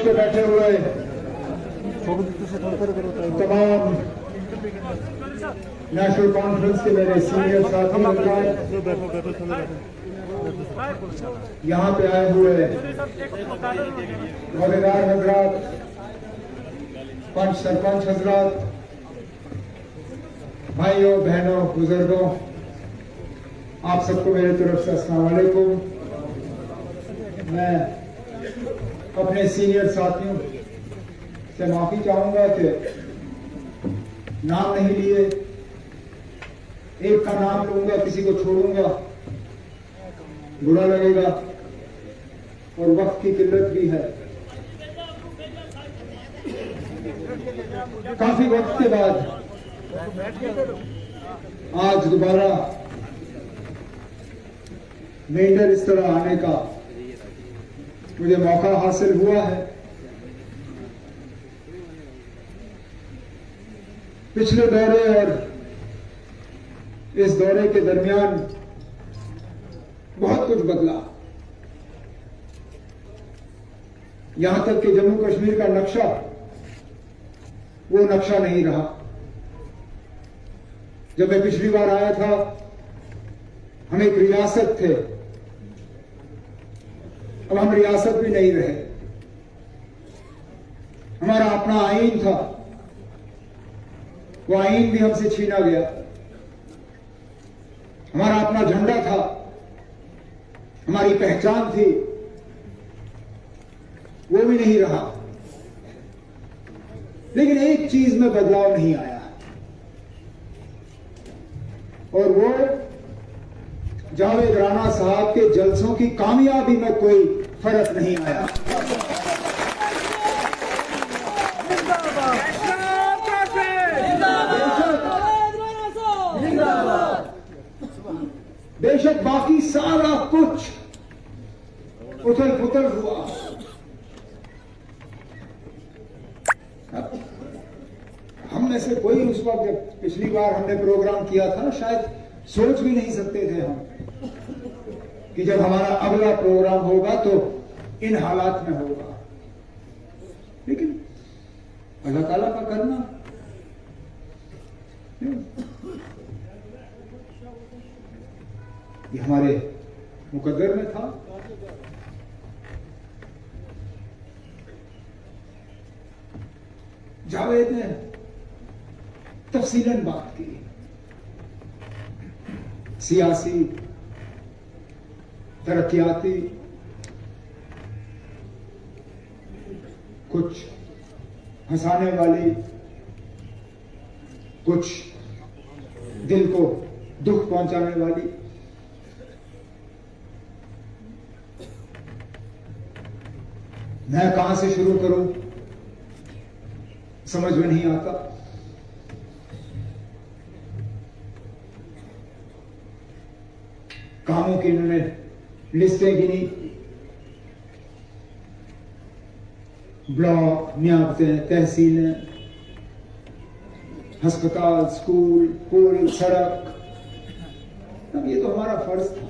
पे बैठे हुए तमाम नेशनल कॉन्फ्रेंस के मेरे सीनियर साथी यहाँ पे आए हुए वफादार हजरात, पंच सरपंच हजरात, भाइयों बहनों बुजुर्गों, आप सबको मेरी तरफ से अस्सलाम वालेकुम। मैं अपने सीनियर साथियों से माफी चाहूंगा कि नाम नहीं लिए, एक का नाम लूंगा किसी को छोड़ूंगा बुरा लगेगा और वक्त की किल्लत भी है। काफी वक्त के बाद आज दोबारा मेंढर इस तरह आने का मुझे मौका हासिल हुआ है। पिछले दौरे और इस दौरे के दरमियान बहुत कुछ बदला। यहां तक कि जम्मू कश्मीर का नक्शा वो नक्शा नहीं रहा। जब मैं पिछली बार आया था हम एक रियासत थे, अब हम रियासत भी नहीं रहे। हमारा अपना आईन था, वो आईन भी हमसे छीना गया। हमारा अपना झंडा था, हमारी पहचान थी, वो भी नहीं रहा। लेकिन एक चीज में बदलाव नहीं आया और वो जावेद राणा साहब के जलसों की कामयाबी में कोई फर्क नहीं आया। बेशक बाकी सारा कुछ उथल पुथल हुआ, हम में से कोई उस वक्त जब पिछली बार हमने प्रोग्राम किया था शायद सोच भी नहीं सकते थे हम कि जब हमारा अगला प्रोग्राम होगा तो इन हालात में होगा। लेकिन अल्लाह ताला का करना, ये हमारे मुकद्दर में था। जावेद ने तफसीलन बात की, सियासी, तरक्याती, कुछ हंसाने वाली, कुछ दिल को दुख पहुंचाने वाली। मैं कहां से शुरू करूं समझ में नहीं आता। कामों की इन्होंने लिस्टें गिनी, ब्लॉक, नियाबतें, तहसीलें, अस्पताल, स्कूल, पुल, सड़क। अब ये तो हमारा फर्ज था,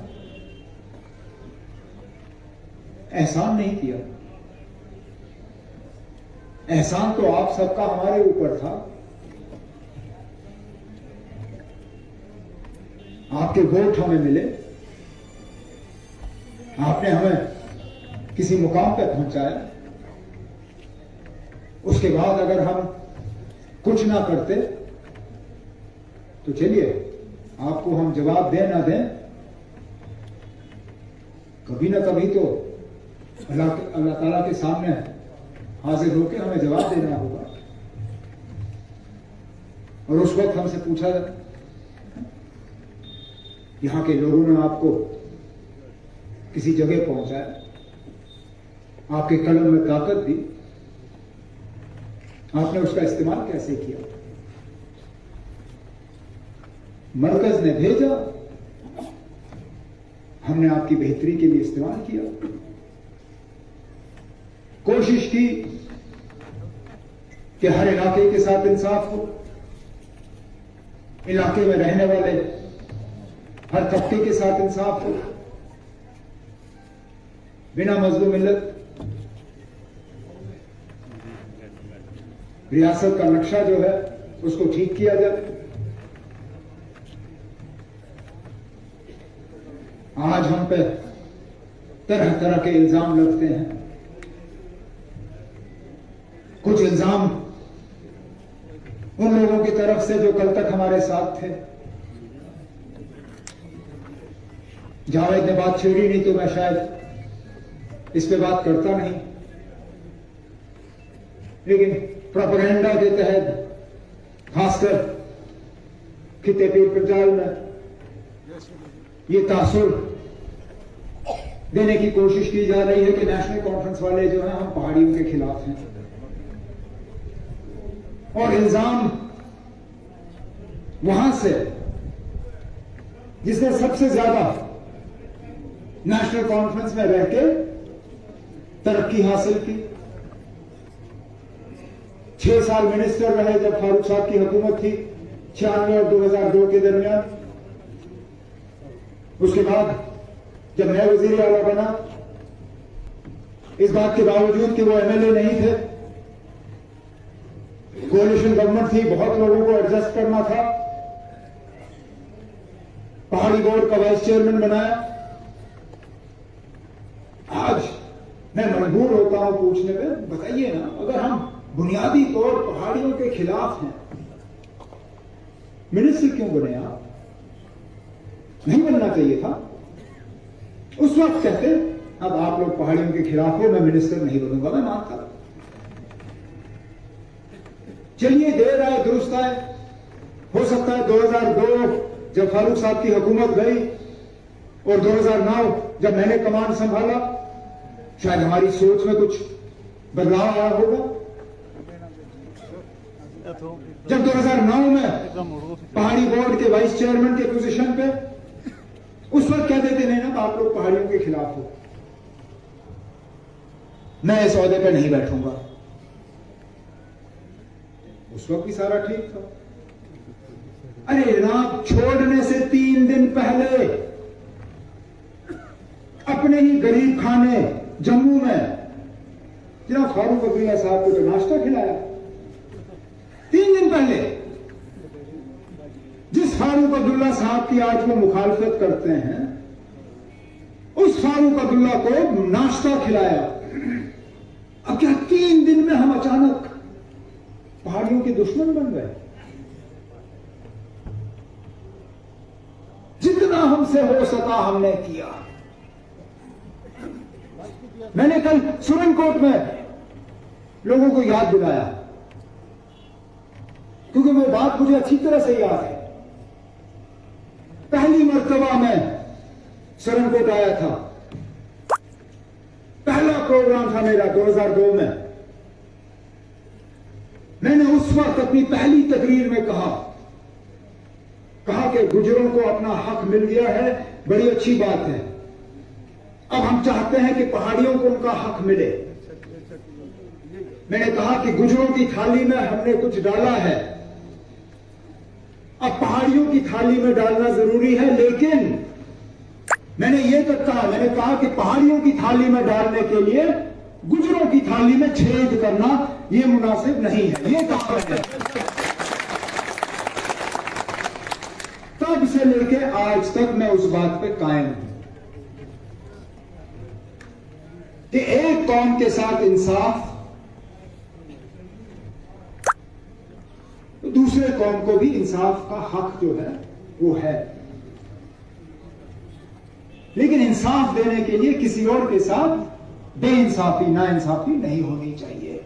एहसान नहीं किया। एहसान तो आप सबका हमारे ऊपर था। आपके वोट हमें मिले, आपने हमें किसी मुकाम पर पहुंचाया। उसके बाद अगर हम कुछ ना करते तो चलिए आपको हम जवाब दें ना दें, कभी ना कभी तो अल्लाह ताला के सामने हाजिर होकर हमें जवाब देना होगा। और उस वक्त हमसे पूछा, यहां के लोगों ने आपको किसी जगह पहुंचाया, आपके कलम में ताकत दी, आपने उसका इस्तेमाल कैसे किया? मरकज ने भेजा, हमने आपकी बेहतरी के लिए इस्तेमाल किया। कोशिश की कि हर इलाके के साथ इंसाफ हो, इलाके में रहने वाले हर तबके के साथ इंसाफ हो, बिना मजलूम मिल्लत रियासत का नक्शा जो है उसको ठीक किया जाए। आज हम पे तरह तरह के इल्जाम लगते हैं। कुछ इल्जाम उन लोगों की तरफ से जो कल तक हमारे साथ थे। जावेद ने बात छेड़ी नहीं तो मैं शायद इस पे बात करता नहीं, लेकिन प्रोपेगेंडा के तहत खासकर खित्ते पीर पंजाल में ये तासुर देने की कोशिश की जा रही है कि नेशनल कॉन्फ्रेंस वाले जो हैं हम पहाड़ियों के खिलाफ हैं, और इल्जाम वहां से जिसने सबसे ज्यादा नेशनल कॉन्फ्रेंस में रह के तरक्की हासिल की, 6 साल मिनिस्टर रहे जब फारूक साहब की हुकूमत थी 96 और 2002 के दरमियान। उसके बाद जब मैं वजीर आला बना, इस बात के बावजूद कि वो एमएलए नहीं थे, कोalition गवर्नमेंट थी, बहुत लोगों को एडजस्ट करना था, पहाड़ी बोर्ड का वाइस चेयरमैन बनाया। आज मैं मजबूर होता हूं पूछने पे, बताइए ना, अगर हम बुनियादी तौर पहाड़ियों के खिलाफ हैं, मिनिस्टर क्यों बने आप? नहीं बनना चाहिए था। उस वक्त कहते अब आप लोग पहाड़ियों के खिलाफ हो, मैं मिनिस्टर नहीं बनूंगा। मैं मानता, चलिए देर आए दुरुस्त आए। हो सकता है 2002 जब फारूक साहब की हुकूमत गई और 2009 जब मैंने कमान संभाला, शायद हमारी सोच में कुछ बदलाव आया होगा। जब 2009 में पहाड़ी बोर्ड के वाइस चेयरमैन के पोजीशन पे, उस वक्त कह देते नहीं ना आप लोग पहाड़ियों के खिलाफ हो, मैं इस ओहदे पे नहीं बैठूंगा। उस वक्त भी सारा ठीक था। अरे रात छोड़ने से 3 दिन पहले अपने ही गरीब खाने जम्मू में जनाब फारूक अब्दुल्ला साहब को तो नाश्ता खिलाया। 3 दिन पहले जिस फारूक अब्दुल्ला साहब की आज वो मुखालफत करते हैं, उस फारूक अब्दुल्ला को नाश्ता खिलाया। अब क्या 3 दिन में हम अचानक पहाड़ियों के दुश्मन बन गए? जितना हमसे हो सका हमने किया। मैंने कल सुरनकोट में लोगों को याद दिलाया, क्योंकि वो बात मुझे अच्छी तरह से याद है। पहली मर्तबा मैं सुरनकोट आया था, पहला प्रोग्राम था मेरा 2002 में। मैंने उस वक्त अपनी पहली तकरीर में कहा कि गुजरों को अपना हक मिल गया है, बड़ी अच्छी बात है। अब हम चाहते हैं कि पहाड़ियों को उनका हक मिले। मैंने कहा कि गुजरों की थाली में हमने कुछ डाला है, अब पहाड़ियों की थाली में डालना जरूरी है, लेकिन मैंने ये तक कहा, मैंने कहा कि पहाड़ियों की थाली में डालने के लिए गुजरों की थाली में छेद करना यह मुनासिब नहीं है। ये कहा है। तब से लेके आज तक मैं उस बात पे कायम हूं कि एक कौम के साथ इंसाफ तो दूसरे कौम को भी इंसाफ का हक जो है वो है, लेकिन इंसाफ देने के लिए किसी और के साथ बेइंसाफी नाइंसाफी नहीं होनी चाहिए।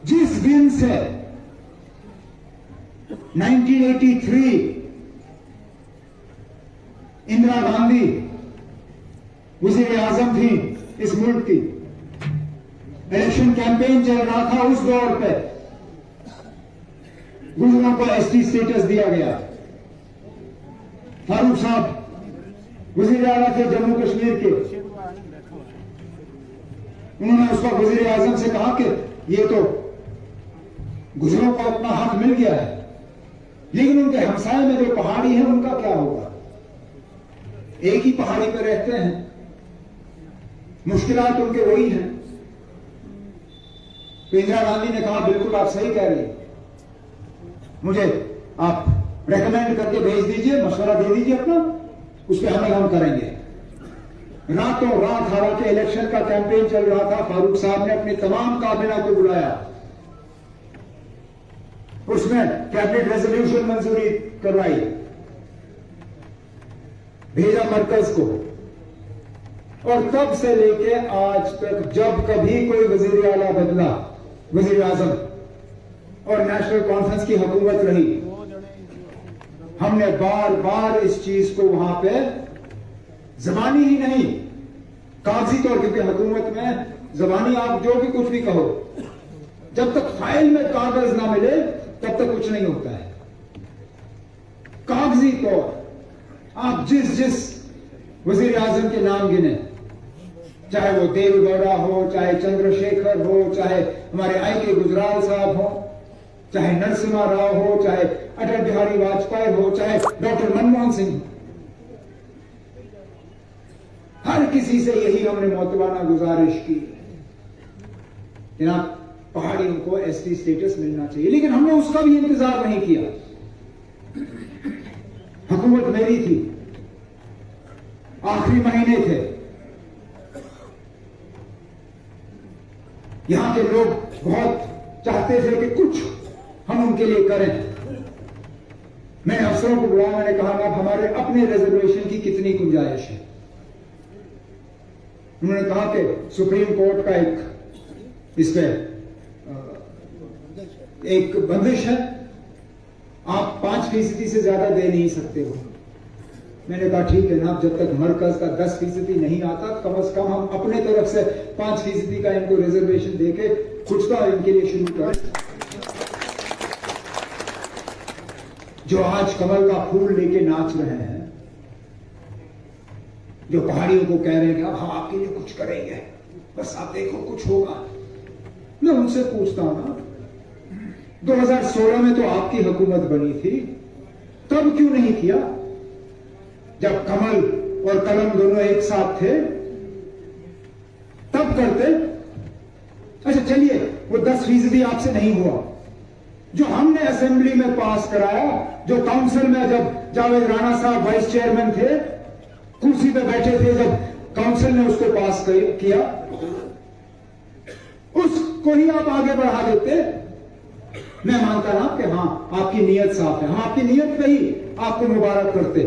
जिस दिन से 1983 इंदिरा गांधी वज़ीर आज़म थी इस मुल्क की, इलेक्शन कैंपेन चल रहा था, उस दौर पे गुजरों को एसटी स्टेटस दिया गया। फारूक साहब वज़ीर आला थे जम्मू कश्मीर के, उन्होंने उसका वज़ीर आज़म से कहा कि ये तो गुजरों को अपना हक मिल गया है, लेकिन उनके हमसाये में जो पहाड़ी है उनका क्या होगा? एक ही पहाड़ी पर रहते हैं, मुश्किलात उनके वही हैं। तो इंदिरा गांधी ने कहा बिल्कुल आप सही कह रही हैं, मुझे आप रेकमेंड करके भेज दीजिए, मशवरा दे दीजिए अपना, उस पर अमल हम करेंगे। रातों रात हालांकि इलेक्शन का कैंपेन चल रहा था, फारूक साहब ने अपनी तमाम काबिना को बुलाया, उसमें कैबिनेट रेजोल्यूशन मंजूरी करवाई, भेजा मरकज को, और तब से लेके आज तक जब कभी कोई वजीर आला बदला, वजीर आजम और नेशनल कॉन्फ्रेंस की हुकूमत रही, हमने बार बार इस चीज को वहां पे जबानी ही नहीं, कागजी तौर, क्योंकि हुकूमत में जबानी आप जो भी कुछ भी कहो, जब तक फाइल में कागज ना मिले तब तक कुछ नहीं होता है। कागजी तौर आप जिस वजीर आजम के नाम गिने, चाहे वो देवेगौड़ा हो, चाहे चंद्रशेखर हो, चाहे हमारे I.K. गुजराल साहब हो, चाहे नरसिम्हा राव हो, चाहे अटल बिहारी वाजपेयी हो, चाहे डॉक्टर मनमोहन सिंह, हर किसी से यही हमने मोतबाना गुजारिश की कि ना पहाड़ियों को ST स्टेटस मिलना चाहिए, लेकिन हमने उसका भी इंतजार नहीं किया। हुकूमत मेरी थी, आखिरी महीने थे, यहां के लोग बहुत चाहते थे कि कुछ हम उनके लिए करें। मैंने अफसरों को बुलाया, मैंने कहा अब हमारे अपने रिजर्वेशन की कितनी गुंजाइश है। उन्होंने कहा कि सुप्रीम कोर्ट का इस पे एक बंदिश है, आप 5% से ज्यादा दे नहीं सकते हो। मैंने कहा ठीक है ना, जब तक मरकज का 10% नहीं आता, कम से कम हम अपने तरफ से 5% का इनको रिजर्वेशन देके कुछ तो इनके लिए शुरू करें। जो आज कमल का फूल लेके नाच रहे हैं, जो पहाड़ियों को कह रहे हैं कि अब हम आपके लिए कुछ करेंगे, बस आप देखो कुछ होगा, मैं उनसे पूछता हूं ना, 2016 में तो आपकी हुकूमत बनी थी, तब क्यों नहीं किया? जब कमल और कलम दोनों एक साथ थे तब करते। अच्छा चलिए, वो 10% आपसे नहीं हुआ, जो हमने असेंबली में पास कराया, जो काउंसिल में जब जावेद राणा साहब वाइस चेयरमैन थे, कुर्सी पे बैठे थे, जब काउंसिल ने उसको पास किया, उसको ही आप आगे बढ़ा देते। मैं मानता ना कि हां आपकी नीयत साफ है, हम आपकी नीयत पे ही आपको मुबारक करते,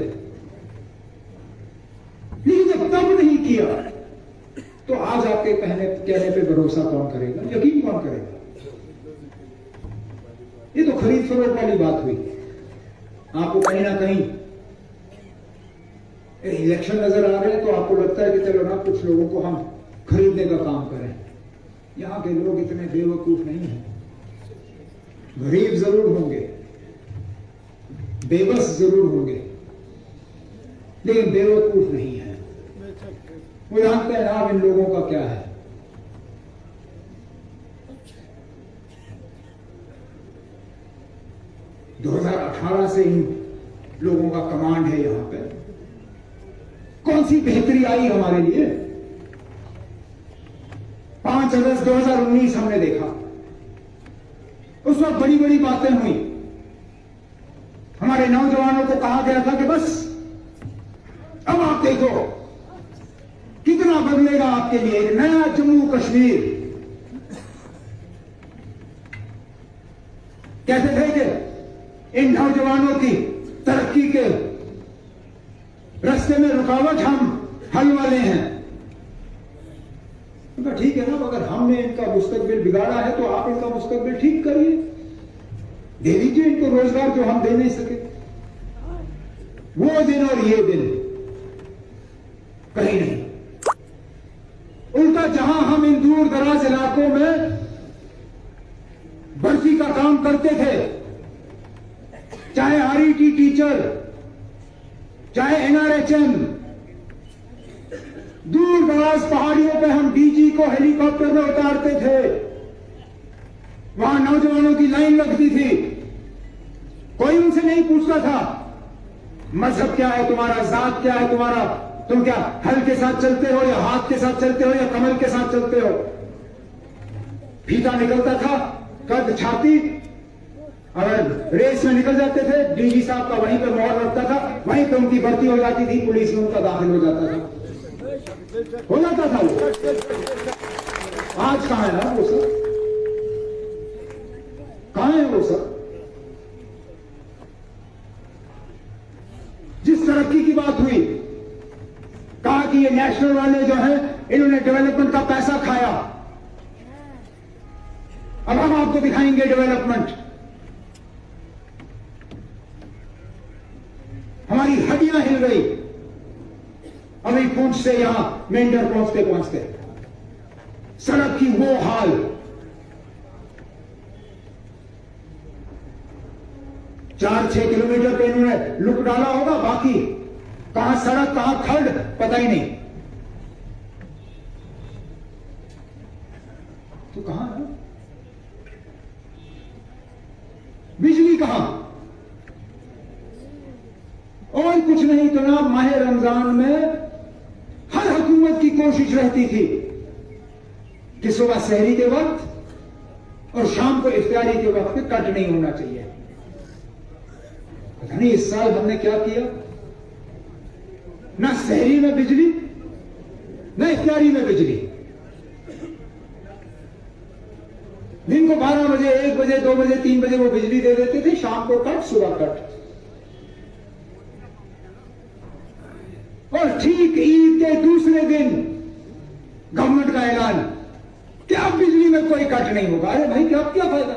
लेकिन जब तब नहीं किया तो आज आपके कहने पे भरोसा कौन करेगा, यकीन कौन करेगा? ये तो खरीद फरोख्त वाली बात हुई। आपको कहीं ना कहीं इलेक्शन नजर आ रहे हैं तो आपको लगता है कि चलो ना कुछ लोगों को हम खरीदने का काम करें। यहां के लोग इतने बेवकूफ नहीं हैं, गरीब जरूर होंगे, बेबस जरूर होंगे, लेकिन बेवकूफ नहीं है। वो जानते हैं आप इन लोगों का क्या है। दो 2018 से इन लोगों का कमांड है यहां पे। कौन सी बेहतरी आई हमारे लिए? 5 अगस्त 2019 हमने देखा, उस वक्त बड़ी बड़ी बातें हुई। हमारे नौजवानों को कहा गया था कि बस अब आप देखो कितना बदलेगा आपके लिए एक नया जम्मू कश्मीर। कहते थे कि इन नौजवानों की तरक्की के रास्ते में रुकावट हम हल वाले हैं। तो ठीक है ना, अगर हमने इनका मुस्तकबिल बिगाड़ा है तो आप इनका मुस्तकबिल ठीक करिए, दे दीजिए इनको रोजगार जो हम दे नहीं सके। वो दिन और ये दिन कहीं नहीं। उल्टा जहां हम इन दूर दराज इलाकों में भर्ती का काम करते थे, चाहे RET टीचर, चाहे NRHM, दूर दराज पहाड़ियों पे हम DG को हेलीकॉप्टर में उतारते थे, वहां नौजवानों की लाइन लगती थी, कोई उनसे नहीं पूछता था मजहब क्या है तुम्हारा, जात क्या है तुम्हारा, तुम क्या हल के साथ चलते हो या हाथ के साथ चलते हो या कमल के साथ चलते हो। फीता निकलता था, कद छाती, अगर रेस में निकल जाते थे डीजी साहब का वहीं पर मोहर लगता था, वहीं पे उनकी भर्ती हो जाती थी, पुलिस में उनका दाखिल हो जाता था वो। आज कहां है ना वो सब, कहां है वो सब? जिस तरक्की की बात हुई, कहा कि ये नेशनल वाले जो है इन्होंने डेवलपमेंट का पैसा खाया, अब हम आपको दिखाएंगे डेवलपमेंट। हमारी हड्डियां हिल गई अभी पूंछ से यहां मेंढर पहुंचते पहुंचते। सड़क की वो हाल, चार 6 किलोमीटर पे इन्होंने लुक डाला होगा, बाकी कहां सड़क कहां खड्ड पता ही नहीं। तो कहां है बिजली, कहां? और कुछ नहीं तो ना, माह रमजान में हर हुकूमत की कोशिश रहती थी कि सुबह सहरी के वक्त और शाम को इफ्तारी के वक्त कट नहीं होना चाहिए। पता नहीं इस साल हमने क्या किया, ना सहरी में बिजली, ना इफ्तारी में बिजली। दिन को 12 बजे, 1 बजे, 2 बजे, 3 बजे वो बिजली दे देते थे, शाम को कट, सुबह कट। और ठीक ईद के दूसरे दिन गवर्नमेंट का ऐलान कि अब बिजली में कोई कट नहीं होगा। अरे भाई क्या फायदा,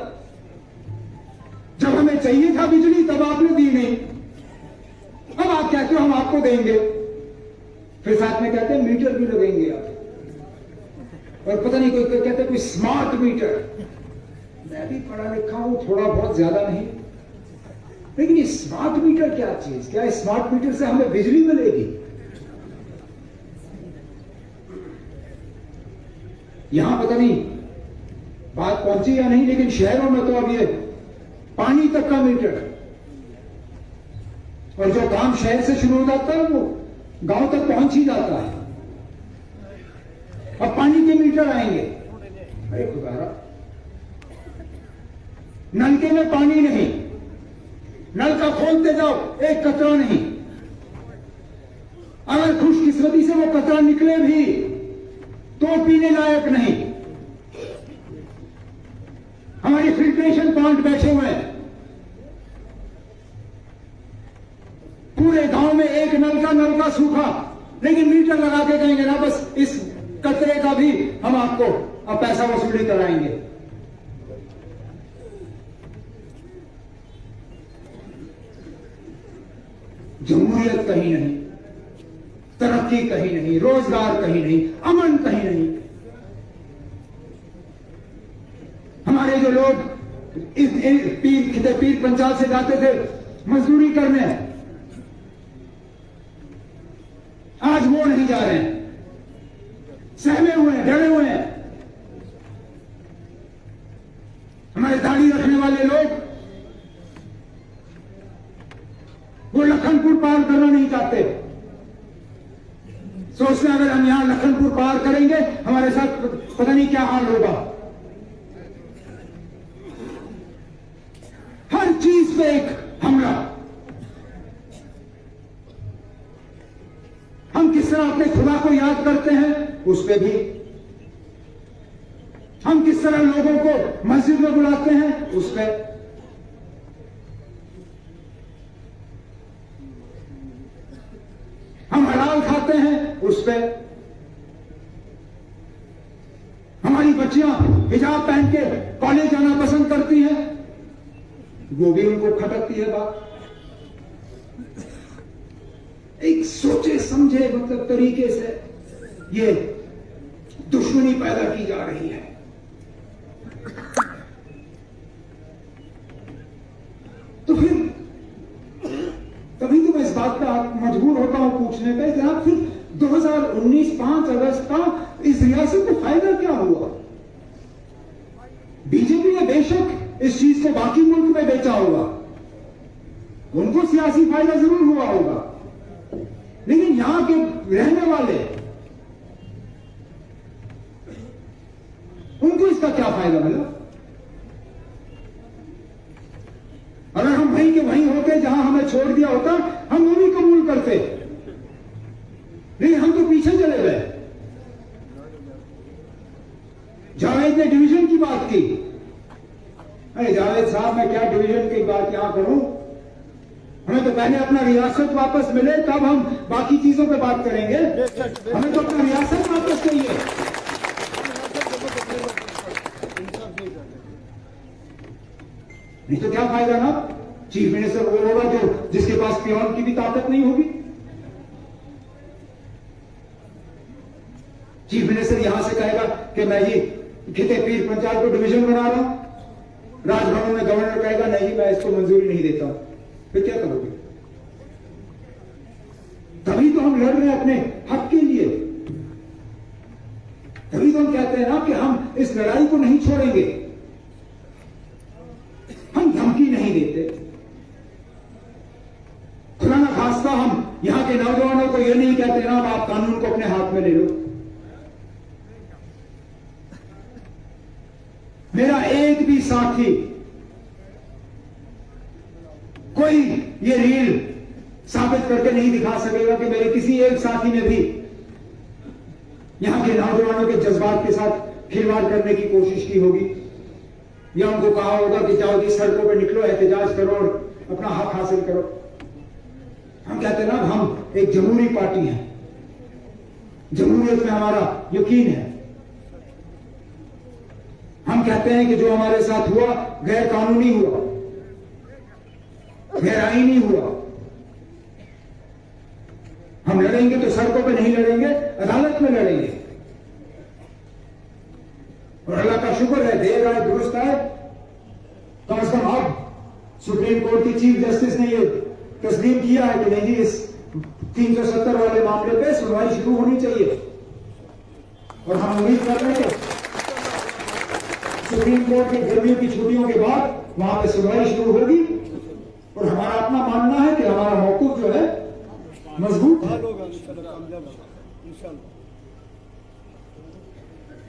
जब हमें चाहिए था बिजली तब आपने दी नहीं, अब आप कहते हो हम आपको देंगे, फिर साथ में कहते हैं मीटर भी लगेंगे आप, और पता नहीं कोई कहते कोई स्मार्ट मीटर। मैं भी पढ़ा लिखा हूं, थोड़ा बहुत, ज्यादा नहीं, लेकिन ये स्मार्ट मीटर क्या चीज? क्या स्मार्ट मीटर से हमें बिजली मिलेगी? यहां पता नहीं बात पहुंची या नहीं, लेकिन शहरों में तो अब ये पानी तक का मीटर, और जो काम शहर से शुरू हो जाता है वो गांव तक पहुंच ही जाता है। अब पानी के मीटर आएंगे। अरे खुदारा, नलके में पानी नहीं, नल का खोलते जाओ एक कतरा नहीं, अगर खुशकिस्मती से वो कतरा निकले भी तो पीने लायक नहीं। हमारे फिल्ट्रेशन प्लांट बैठे हुए हैं, पूरे गांव में एक नल का सूखा, लेकिन मीटर लगा के कहेंगे ना बस इस कचरे का भी हम आपको अब पैसा वसूली कराएंगे। जमहूरियत कहीं नहीं, तरक्की कहीं नहीं, रोजगार कहीं नहीं, अमन कहीं नहीं। हमारे जो लोग पीर पंचाल से जाते थे मजदूरी करने, आज वो नहीं जा रहे हैं, सहमे हुए हैं, डरे हुए हैं। हमारे दाढ़ी रखने वाले लोग वो लखनपुर पार करना नहीं चाहते, सोचते हैं अगर हम यहां लखनपुर पार करेंगे हमारे साथ पता नहीं क्या हाल होगा। हर चीज पे एक हमला। हम किस तरह अपने खुदा को याद करते हैं उस पे भी, हम किस तरह लोगों को मस्जिद में बुलाते हैं उस पे, हम हलाल खाते हैं उस पे, हमारी बच्चियां हिजाब पहन के कॉलेज जाना पसंद करती हैं, वो भी उनको खटकती है बात। एक सोचे समझे मतलब तरीके से ये दुश्मनी पैदा की जा रही है। तो फिर तभी तो मैं इस बात का मजबूर होता हूं पूछने पे, जनाब फिर 2019 5 अगस्त का इस रियासत को फायदा क्या हुआ? बीजेपी ने बेशक इस चीज को बाकी मुल्क में बेचा होगा, उनको सियासी फायदा जरूर हुआ होगा, लेकिन यहां के रहने वाले उनको इसका का क्या फायदा मिला? अगर हम वहीं के वहीं होते जहां हमें छोड़ दिया होता, हम वो भी कबूल करते, नहीं हम तो पीछे चले गए। जावेद ने डिवीजन की बात की। अरे जावेद साहब, मैं क्या डिवीजन की बात यहां करूं? हमें तो पहले अपना रियासत वापस मिले, तब हम बाकी चीजों पे बात करेंगे। हमें तो अपना रियासत वापस चाहिए। नहीं तो क्या फायदा ना? चीफ मिनिस्टर वो होगा जो जिसके पास पियोन की भी ताकत नहीं होगी। चीफ मिनिस्टर यहां से कहेगा कि मैं जी खिते पीर पंचायत को डिवीजन बना रहा हूं, राजभवन में गवर्नर कहेगा नहीं जी मैं इसको मंजूरी नहीं देता हूं, फिर क्या करोगे? तभी तो हम लड़ रहे हैं अपने हक के लिए। तभी तो हम कहते हैं ना कि हम इस लड़ाई को नहीं छोड़ेंगे। हम धमकी नहीं देते। खुदा ना खास्ता हम यहां के नौजवानों को यह नहीं कहते ना आप कानून को अपने हाथ में ले लो। मेरा एक भी साथी कोई ये रील साबित करके नहीं दिखा सकेगा कि मेरे किसी एक साथी ने भी यहां के नौजवानों के जज्बात के साथ खिलवाड़ करने की कोशिश की होगी, या उनको कहा होगा कि जाओ जी सड़कों पर निकलो, एहतजाज करो और अपना हक हासिल करो। हम कहते हैं ना हम एक जमहूरी पार्टी है, जमहूरियत में हमारा यकीन है। हम कहते हैं कि जो हमारे साथ हुआ गैर कानूनी हुआ, गैर आईनी हुआ। हम लड़ेंगे तो सड़कों पे नहीं लड़ेंगे, अदालत में लड़ेंगे। और अल्लाह का शुक्र है देर आए दुरुस्त आए, कम से कम अब सुप्रीम कोर्ट की चीफ जस्टिस ने ये तस्लीम किया है कि नहीं जी इस 370 वाले मामले पे सुनवाई शुरू होनी चाहिए। और हम उम्मीद कर रहे हैं सुप्रीम कोर्ट की गर्मियों की छुट्टियों के बाद वहां पे सुनवाई शुरू होगी। और हमारा अपना मानना है कि हमारा मौकूफ जो है मजबूत है।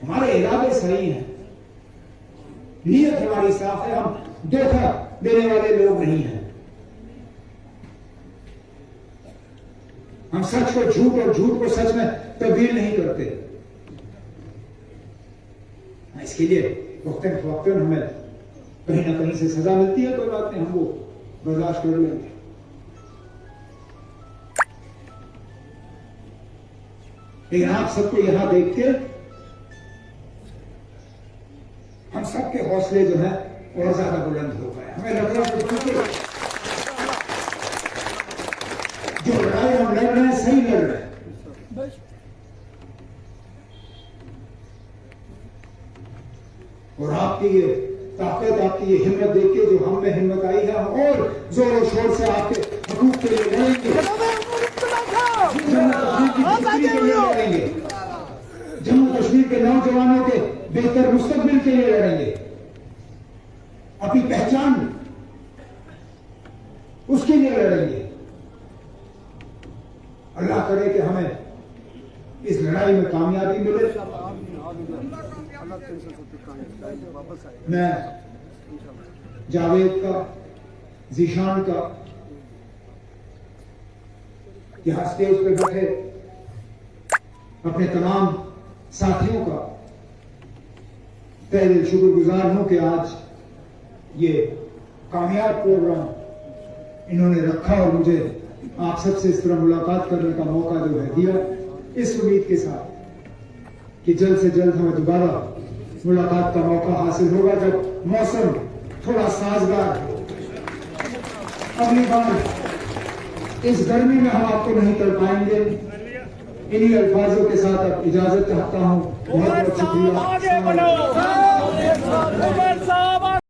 हमारे इरादे सही हैं, नीयत हमारी साफ है, हम धोखा देने वाले लोग नहीं हैं। हम सच को झूठ और झूठ को सच में तब्दील नहीं करते। इसके लिए वक्तन हमें कहीं ना कहीं से सजा मिलती है, कोई बात नहीं, हम वो बर्दाश्त कर लेंगे। लेकिन आप सबको यहां देख के हम सबके हौसले जो है और ज्यादा बुलंद हो गए। हमें लग रहा है कि जो लड़ाई हम लड़ रहे हैं सही लड़ रहे हैं। और आपकी ये ताकत, आपकी ये हिम्मत देख के जो हम में हिम्मत आई है, हम और जोरों शोर से आपके हकूक के लिए लड़ेंगे, जम्मू कश्मीर के नौजवानों के बेहतर मुस्तकबिल के लिए लड़ेंगे, अपनी पहचान उसके लिए लड़ेंगे। अल्लाह करे कि हमें इस लड़ाई में कामयाबी मिले। मैं जावेद का, जीशान का, यहां स्टेज पे बैठे अपने तमाम साथियों का तहे दिल शुक्रगुजार हूं कि आज ये कामयाब प्रोग्राम इन्होंने रखा और मुझे आप सबसे इस तरह मुलाकात करने का मौका जो है दिया, इस उम्मीद के साथ कि जल्द से जल्द हमें दोबारा मुलाकात का मौका हासिल होगा जब मौसम थोड़ा साजगार हो। अगली बार इस गर्मी में हम आपको नहीं कर पाएंगे। इन्हीं अल्फाजों के साथ अब इजाजत चाहता हूं। बहुत बहुत शुक्रिया।